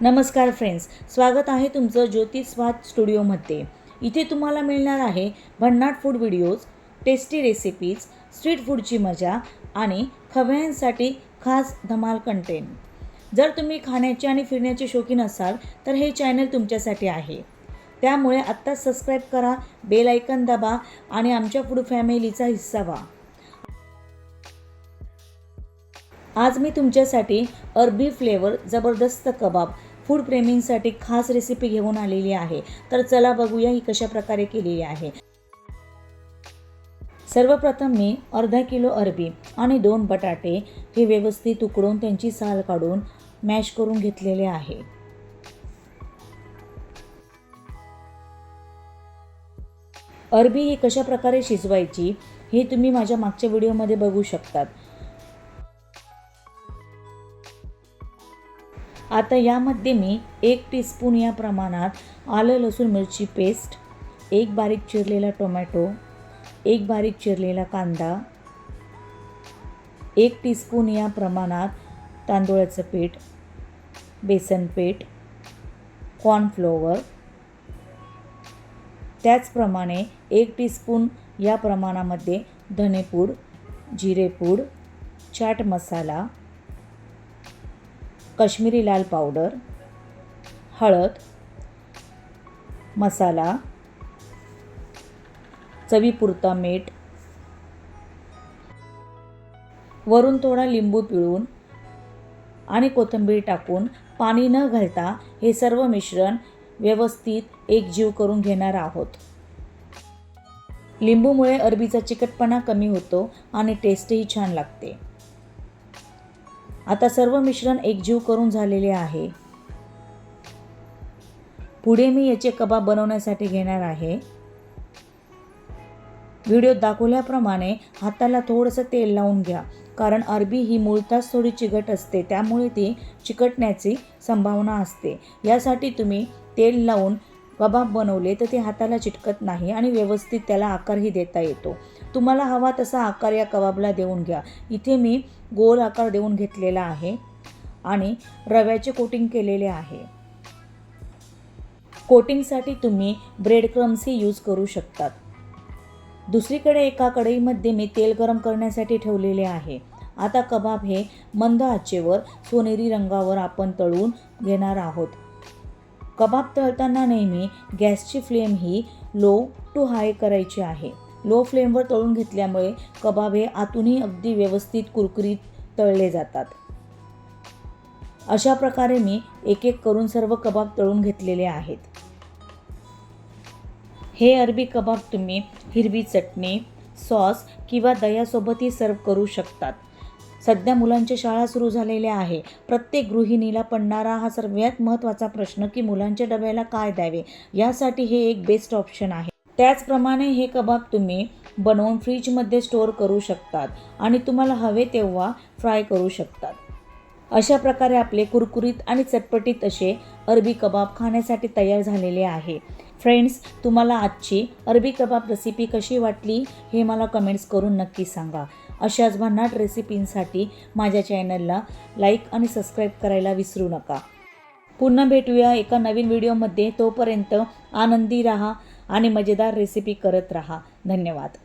नमस्कार फ्रेंड्स, स्वागत आहे तुमचं ज्योती स्वाद स्टुडिओमध्ये। इथे तुम्हाला मिळणार आहे भन्नाट food videos, tasty recipes, street फूडची मजा आणि खवय्यांसाठी खास धमाल कंटेंट। जर तुम्ही खाण्याचे आणि फिरण्याचे शौकीन असाल तर हे चॅनल तुमच्यासाठी आहे। त्यामुळे आत्ताच सबस्क्राईब करा, बेल आयकन दाबा आणि आमच्या फूड फॅमिलीचा हिस्सा व्हा। आज मी तुमच्यासाठी अरबी फ्लेवर जबरदस्त कबाब फूड प्रेमींसाठी खास रेसिपी घेऊन आलेली आहे। तर चला बघूया ही कशा प्रकारे केलेली आहे। सर्वप्रथम मी अर्धा किलो अरबी आणि 2 बटाटे हे व्यवस्थित उकडून त्यांची साल काढून मॅश करून घेतलेले आहे। अरबी ही कशा प्रकारे शिजवायची हे तुम्ही माझ्या मागच्या व्हिडिओमध्ये बघू शकतात। आता यामध्ये मी 1 टीस्पून या प्रमाणात आलं लसूण मिरची पेस्ट, 1 बारीक चिरलेला टोमॅटो, 1 बारीक चिरलेला कांदा, 1 टीस्पून या प्रमाणात तांदूळाचं पीठ, बेसन पीठ, कॉर्नफ्लोअर, त्याचप्रमाणे 1 टीस्पून या प्रमाणामध्ये धनेपूड, जिरेपूड, चाट मसाला, काश्मीरी लाल पावडर, हळद, मसाला, चवीपुरता मीठ, वरून थोडा लिंबू पिळून आणि कोथिंबीर टाकून पाणी न घालता हे सर्व मिश्रण व्यवस्थित एकजीव करून घेणार आहोत। लिंबूमुळे अरबीचा चिकटपणा कमी होतो आणि टेस्टही छान लागते। आता सर्व मिश्रण एकजीव करून झालेले आहे। पुढे मी याचे कबाब बनवण्यासाठी घेणार आहे। व्हिडिओत दाखवल्याप्रमाणे हाताला थोडंसं तेल लावून घ्या, कारण अरबी ही मूळतःच थोडी चिकट असते, त्यामुळे ती चिकटण्याची संभावना असते। यासाठी तुम्ही तेल लावून कबाब बनवले तर ते हाताला चिटकत नाही आणि व्यवस्थित त्याला आकारही देता येतो। तुम्हाला हवा तसा आकार या कबाबला देऊन घ्या। इथे मी गोल आकार देऊन घेतलेला आहे आणि रव्याचे कोटिंग केलेले आहे। कोटिंगसाठी तुम्ही ब्रेड क्रम्सही यूज करू शकतात। दुसरीकडे एका कढईमध्ये मी तेल गरम करण्यासाठी ठेवलेले आहे। आता कबाब हे मंद आचेवर सोनेरी रंगावर आपण तळून घेणार आहोत। कबाब तळताना नेहमी गॅसची फ्लेम ही लो टू हाय करायची आहे। लो फ्लेमवर तळून घेतल्यामुळे कबाब हे आतूनही अगदी व्यवस्थित कुरकुरीत तळले जातात। अशा प्रकारे मी एक एक करून सर्व कबाब तळून घेतलेले आहेत। हे अरबी कबाब तुम्ही हिरवी चटणी, सॉस किंवा दह्यासोबतही सर्व करू शकतात। सध्या मुलांच्या शाळा सुरू झालेल्या आहे। प्रत्येक गृहिणीला पडणारा हा सर्वात महत्त्वाचा प्रश्न की मुलांच्या डब्याला काय द्यावे, यासाठी हे एक बेस्ट ऑप्शन आहे। त्याचप्रमाणे हे कबाब तुम्ही बनवून फ्रीजमध्ये स्टोअर करू शकतात आणि तुम्हाला हवे तेव्हा फ्राय करू शकतात। अशा प्रकारे आपले कुरकुरीत आणि चटपटीत असे अरबी कबाब खाण्यासाठी तयार झालेले आहे। फ्रेंड्स, तुम्हाला आजची अरबी कबाब रेसिपी कशी वाटली हे मला कमेंट्स करून नक्की सांगा। अशाच भन्नाट रेसिपींसाठी माझ्या चॅनलला लाईक आणि सबस्क्राईब करायला विसरू नका। पुन्हा भेटूया एका नवीन व्हिडिओमध्ये। तोपर्यंत आनंदी राहा आणि मजेदार रेसिपी करत राहा। धन्यवाद।